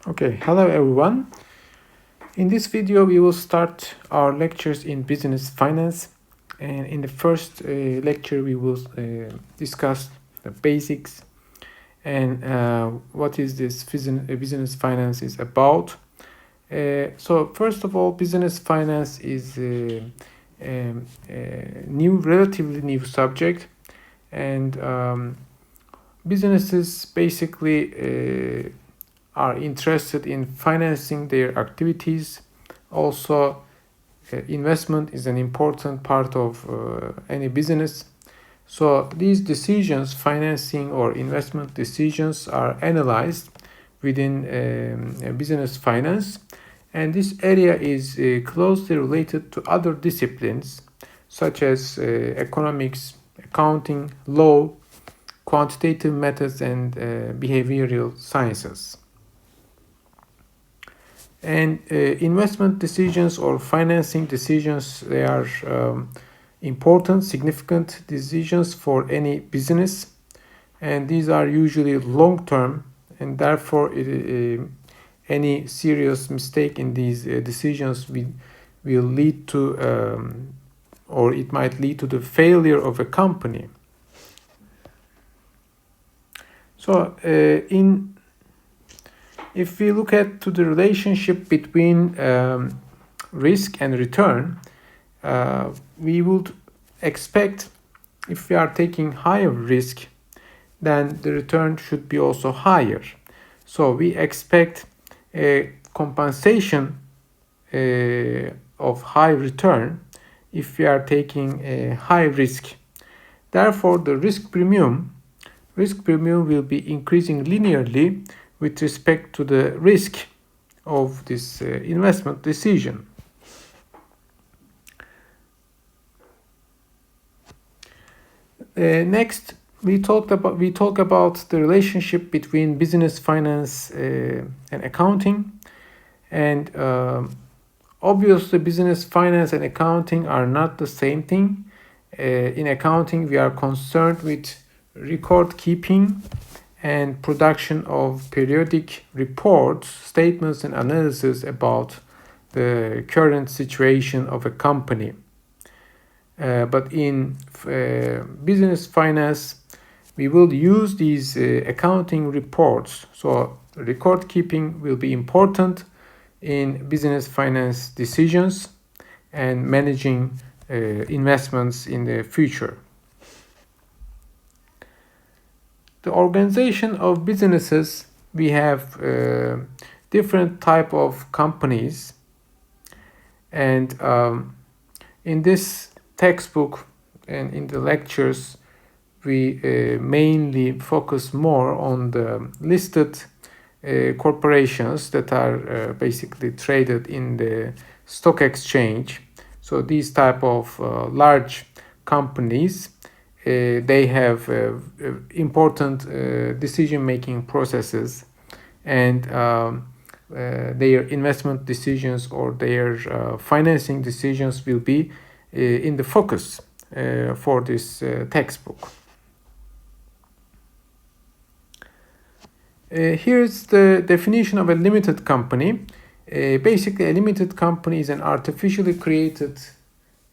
Okay, hello everyone. In this video, we will start our lectures in business finance. And in the first lecture, we will discuss the basics and what is this business finance is about. So first of all, business finance is a relatively new subject, and businesses basically are interested in financing their activities. Also, investment is an important part of any business. So these decisions, financing or investment decisions, are analyzed within business finance, and this area is closely related to other disciplines such as economics, accounting, law, quantitative methods, and behavioral sciences. And investment decisions or financing decisions, they are important, significant decisions for any business, and these are usually long-term, and therefore any serious mistake in these decisions will lead to or it might lead to the failure of a company. So if we look at to the relationship between risk and return, we would expect, if we are taking higher risk, then the return should be also higher. So we expect a compensation of high return if we are taking a high risk. Therefore, the risk premium will be increasing linearly with respect to the risk of this investment decision. Next, we talk about the relationship between business finance and accounting, and obviously business finance and accounting are not the same thing. In accounting, we are concerned with record keeping and production of periodic reports, statements, and analysis about the current situation of a company. But in business finance, we will use these accounting reports. So record keeping will be important in business finance decisions and managing investments in the future. The organization of businesses, we have different type of companies, and in this textbook and in the lectures, we mainly focus more on the listed corporations that are basically traded in the stock exchange. So these type of large companies, they have important decision-making processes, and their investment decisions or their financing decisions will be in the focus for this textbook. Here's the definition of a limited company. Basically, a limited company is an artificially created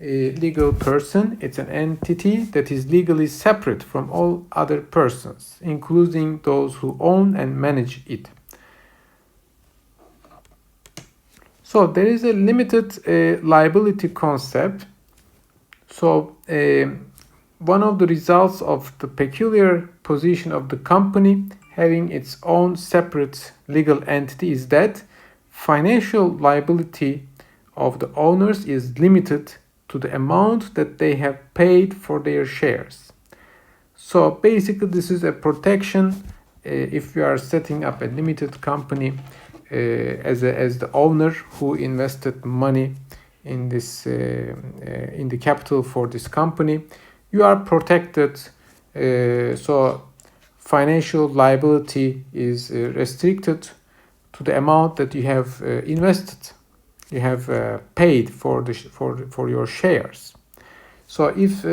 legal person. It's an entity that is legally separate from all other persons, including those who own and manage it. So there is a limited liability concept. So one of the results of the peculiar position of the company having its own separate legal entity is that financial liability of the owners is limited to the amount that they have paid for their shares. So basically, this is a protection if you are setting up a limited company as the owner who invested money in this in the capital for this company. You are protected. So financial liability is restricted to the amount that you have invested. You have paid for your shares. So if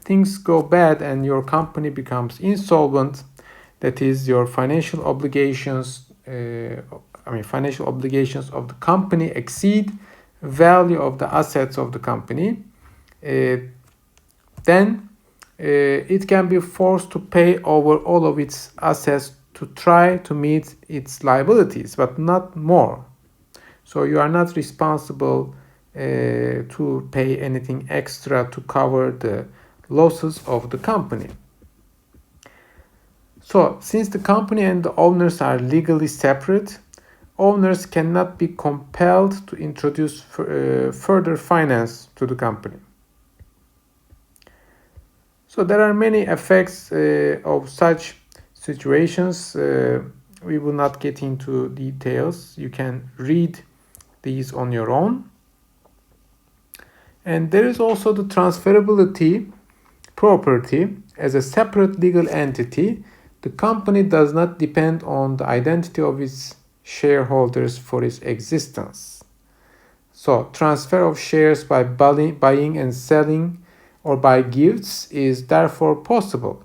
things go bad and your company becomes insolvent, that is, your financial obligations financial obligations of the company exceed value of the assets of the company, then it can be forced to pay over all of its assets to try to meet its liabilities, but not more. So you are not responsible to pay anything extra to cover the losses of the company. So, since the company and the owners are legally separate, owners cannot be compelled to introduce further finance to the company. So there are many effects of such situations. We will not get into details. You can read these on your own. And there is also the transferability property. As a separate legal entity, the company does not depend on the identity of its shareholders for its existence. So transfer of shares by buying and selling or by gifts is therefore possible.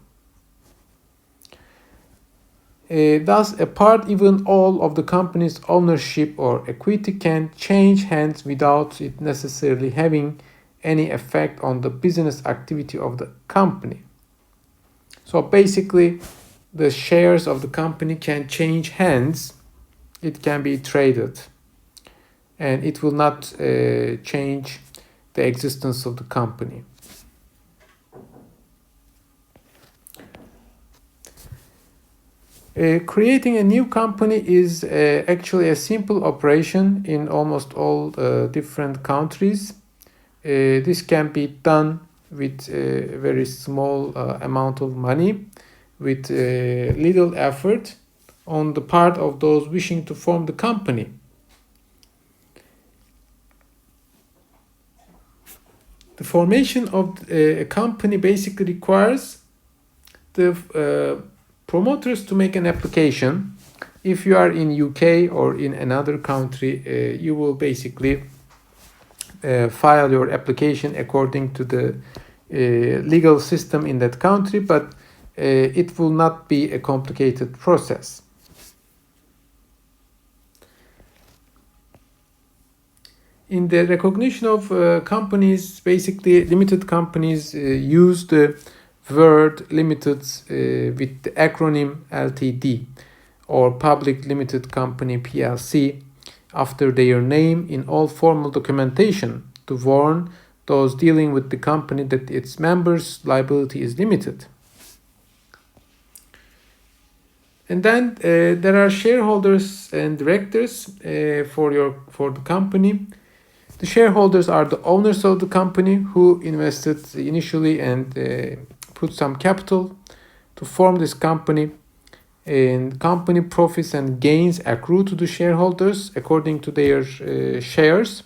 Thus, a part, even all, of the company's ownership or equity can change hands without it necessarily having any effect on the business activity of the company. So basically, the shares of the company can change hands. It can be traded, and it will not change the existence of the company. Creating a new company is actually a simple operation in almost all different countries. This can be done with a very small amount of money, with little effort on the part of those wishing to form the company. The formation of a company basically requires the promoters to make an application. If you are in UK or in another country, you will basically file your application according to the legal system in that country, but it will not be a complicated process. In the recognition of companies, basically limited companies use the word limited with the acronym LTD or Public Limited Company PLC after their name in all formal documentation to warn those dealing with the company that its members' liability is limited. And then there are shareholders and directors for the company. The shareholders are the owners of the company who invested initially and put some capital to form this company. And company profits and gains accrue to the shareholders according to their shares,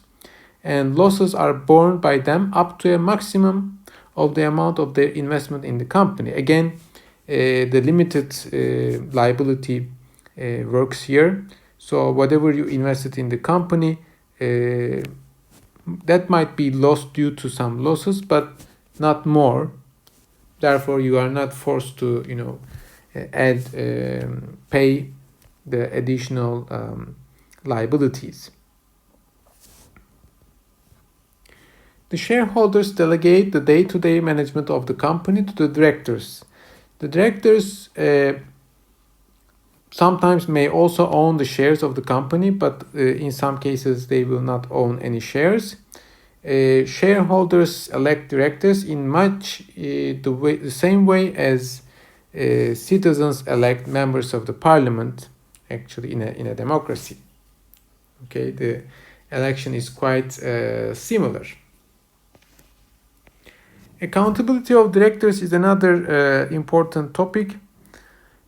and losses are borne by them up to a maximum of the amount of their investment in the company. Again, the limited liability works here. So whatever you invested in the company, that might be lost due to some losses, but not more. Therefore, you are not forced to, pay the additional liabilities. The shareholders delegate the day-to-day management of the company to the directors. The directors sometimes may also own the shares of the company, but in some cases they will not own any shares. Shareholders elect directors in much the same way as citizens elect members of the parliament, actually in a democracy. Okay, the election is quite similar. Accountability of directors is another important topic.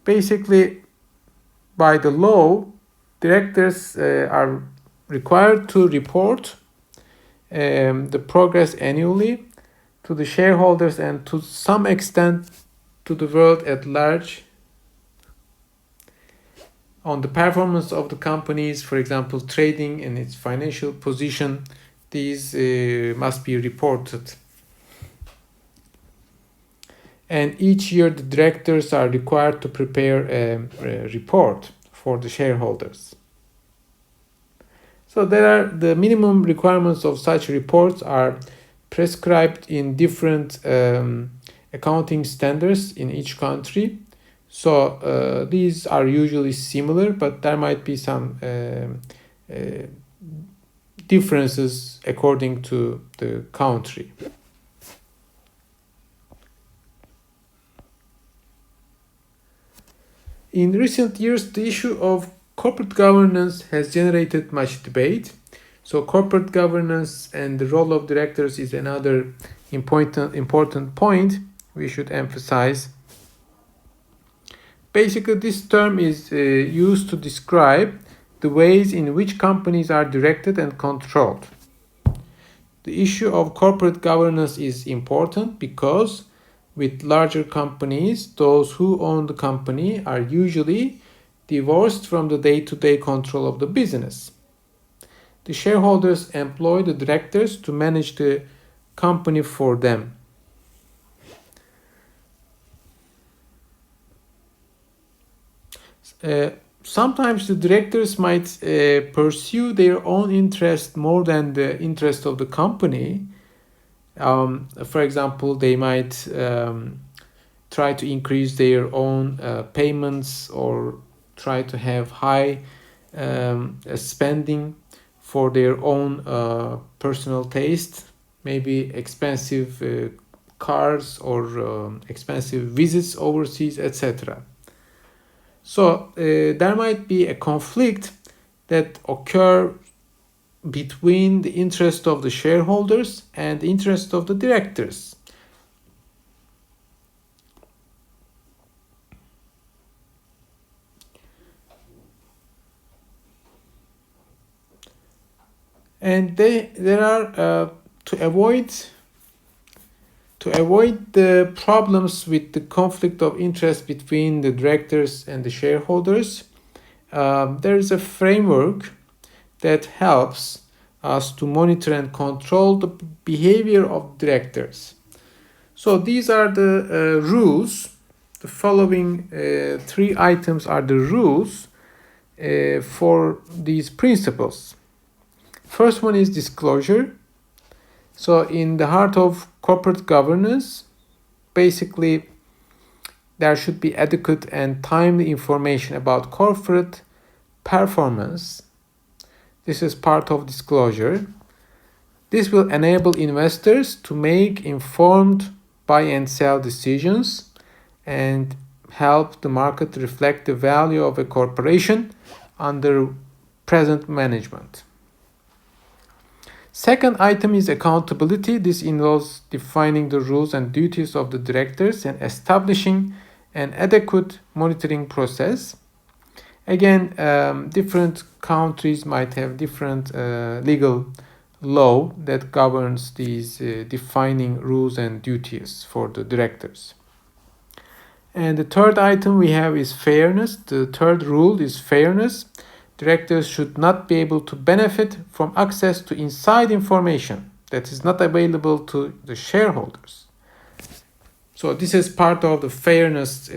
Basically, by the law, directors are required to report the progress annually to the shareholders and to some extent to the world at large on the performance of the companies, for example, trading and its financial position. These must be reported. And each year the directors are required to prepare a report for the shareholders. So there are the minimum requirements of such reports are prescribed in different accounting standards in each country. So these are usually similar, but there might be some differences according to the country. In recent years, the issue of corporate governance has generated much debate. So corporate governance and the role of directors is another important point we should emphasize. Basically, this term is used to describe the ways in which companies are directed and controlled. The issue of corporate governance is important because with larger companies, those who own the company are usually divorced from the day-to-day control of the business. The shareholders employ the directors to manage the company for them. Sometimes the directors might pursue their own interest more than the interest of the company. For example, they might try to increase their own payments or try to have high spending for their own personal taste, maybe expensive cars or expensive visits overseas, etc. So there might be a conflict that occur between the interest of the shareholders and the interest of the directors. And there are to avoid the problems with the conflict of interest between the directors and the shareholders, there is a framework that helps us to monitor and control the behavior of directors. So these are the rules. The following 3 items are the rules for these principles. First one is disclosure. So in the heart of corporate governance, basically there should be adequate and timely information about corporate performance. This is part of disclosure. This will enable investors to make informed buy and sell decisions and help the market reflect the value of a corporation under present management. Second item is accountability. This involves defining the rules and duties of the directors and establishing an adequate monitoring process. Again, different countries might have different legal law that governs these defining rules and duties for the directors. And the third item we have is fairness. The third rule is fairness. Directors should not be able to benefit from access to inside information that is not available to the shareholders. So this is part of the fairness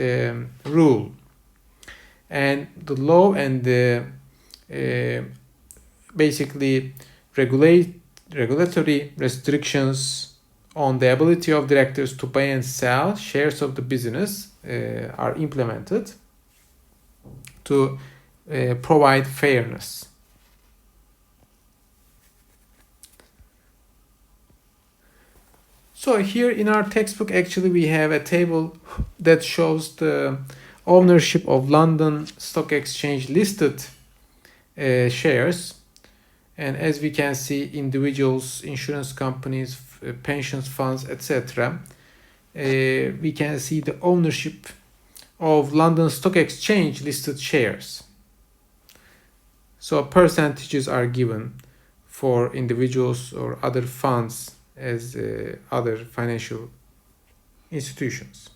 rule. And the law and the basically regulatory restrictions on the ability of directors to buy and sell shares of the business are implemented to provide fairness. So here in our textbook, actually, we have a table that shows the ownership of London Stock Exchange listed shares. And as we can see, individuals, insurance companies, pensions funds, etc. We can see the ownership of London Stock Exchange listed shares. So percentages are given for individuals or other funds as other financial institutions.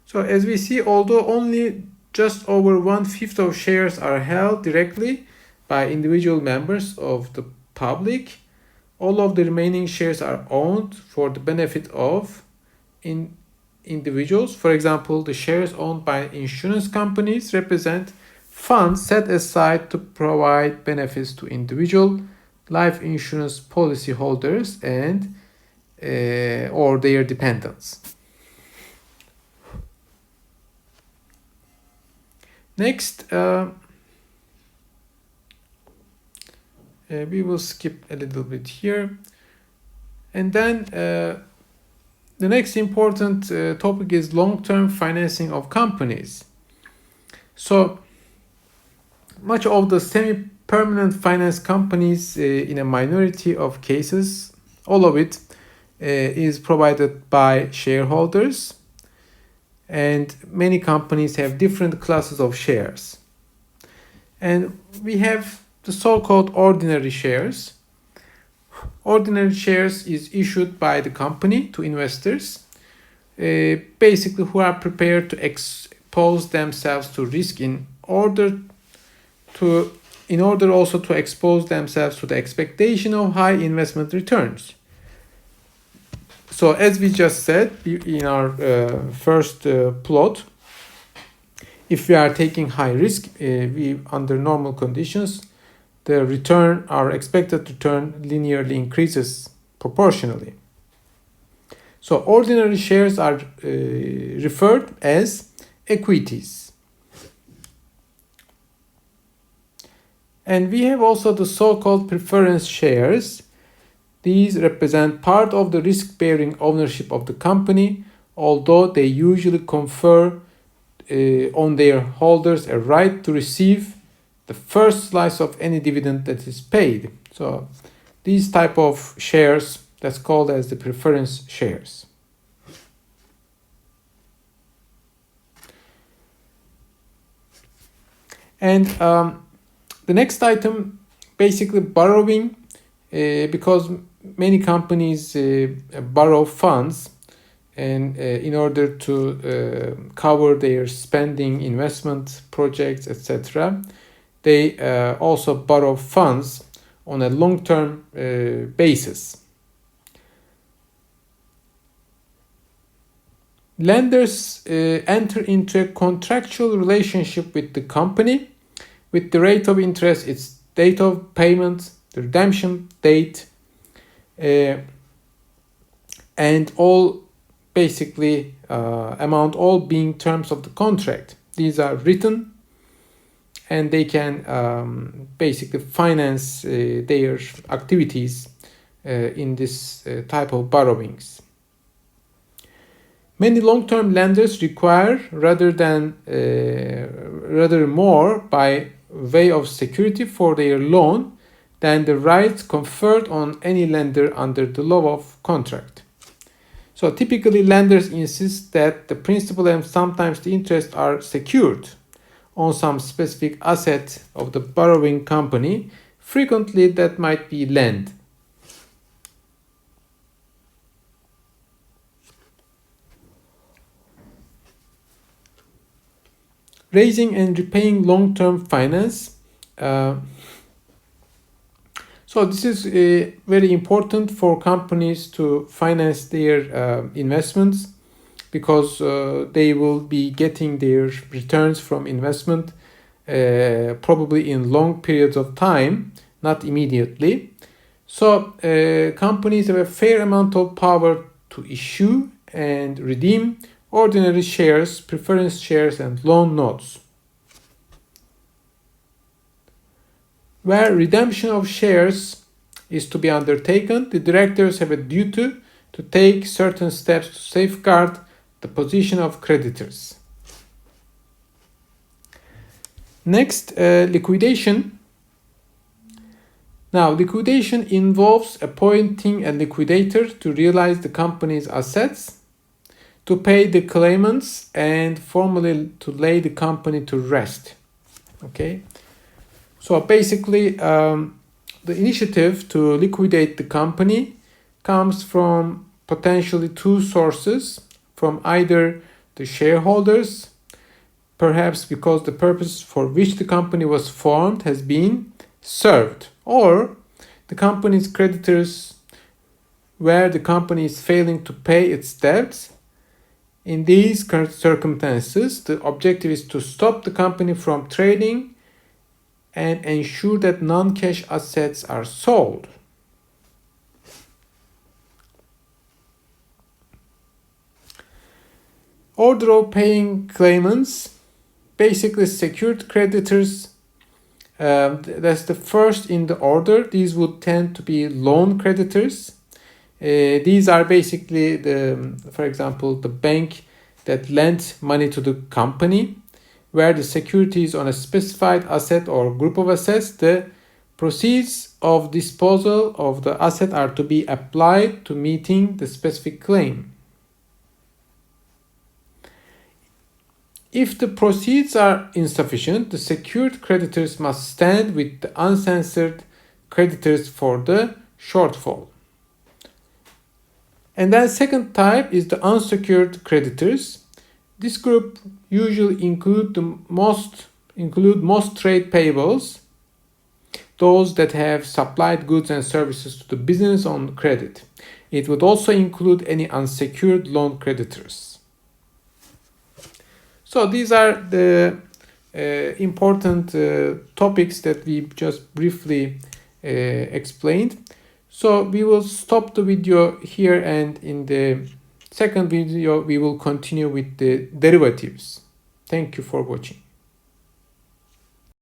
So as we see, although only just over 1/5 of shares are held directly by individual members of the public, all of the remaining shares are owned for the benefit of individuals. For example, the shares owned by insurance companies represent funds set aside to provide benefits to individual life insurance policy holders and or their dependents. Next, we will skip a little bit here. And then the next important topic is long-term financing of companies. So much of the semi-permanent finance companies in a minority of cases, all of it is provided by shareholders, and many companies have different classes of shares. And we have the so-called ordinary shares. Ordinary shares is issued by the company to investors, basically who are prepared to expose themselves to risk in order also to expose themselves to the expectation of high investment returns. So as we just said in our first plot, if we are taking high risk, we under normal conditions, the return, our expected return, linearly increases proportionally. So ordinary shares are referred as equities. And we have also the so-called preference shares. These represent part of the risk-bearing ownership of the company, although they usually confer on their holders a right to receive the first slice of any dividend that is paid. So these type of shares, that's called as the preference shares. And the next item, basically borrowing, because many companies borrow funds, and in order to cover their spending, investment projects, etc., they also borrow funds on a long-term basis. Lenders enter into a contractual relationship with the company with the rate of interest, its date of payment, the redemption date, and all basically amount all being terms of the contract. These are written, and they can basically finance their activities in this type of borrowings. Many long-term lenders require rather more by way of security for their loan than the rights conferred on any lender under the law of contract. So typically lenders insist that the principal and sometimes the interest are secured on some specific asset of the borrowing company. Frequently that might be land. Raising and repaying long-term finance. So this is very important for companies to finance their investments, because they will be getting their returns from investment probably in long periods of time, not immediately. So companies have a fair amount of power to issue and redeem ordinary shares, preference shares, and loan notes. Where redemption of shares is to be undertaken, the directors have a duty to take certain steps to safeguard the position of creditors. Next, liquidation. Now, liquidation involves appointing a liquidator to realize the company's assets, to pay the claimants, and formally to lay the company to rest. Okay, so basically the initiative to liquidate the company comes from potentially two sources, from either the shareholders, perhaps because the purpose for which the company was formed has been served, or the company's creditors, where the company is failing to pay its debts In these circumstances, the objective is to stop the company from trading and ensure that non-cash assets are sold. Order of paying claimants, basically secured creditors. That's the first in the order. These would tend to be loan creditors. These are basically for example, the bank that lent money to the company, where the security is on a specified asset or group of assets. The proceeds of disposal of the asset are to be applied to meeting the specific claim. If the proceeds are insufficient, the secured creditors must stand with the uncensored creditors for the shortfall. And then second type is the unsecured creditors. This group usually include most trade payables, those that have supplied goods and services to the business on credit. It would also include any unsecured loan creditors. So these are the important topics that we just briefly explained. So we will stop the video here, and in the second video we will continue with the derivatives. Thank you for watching.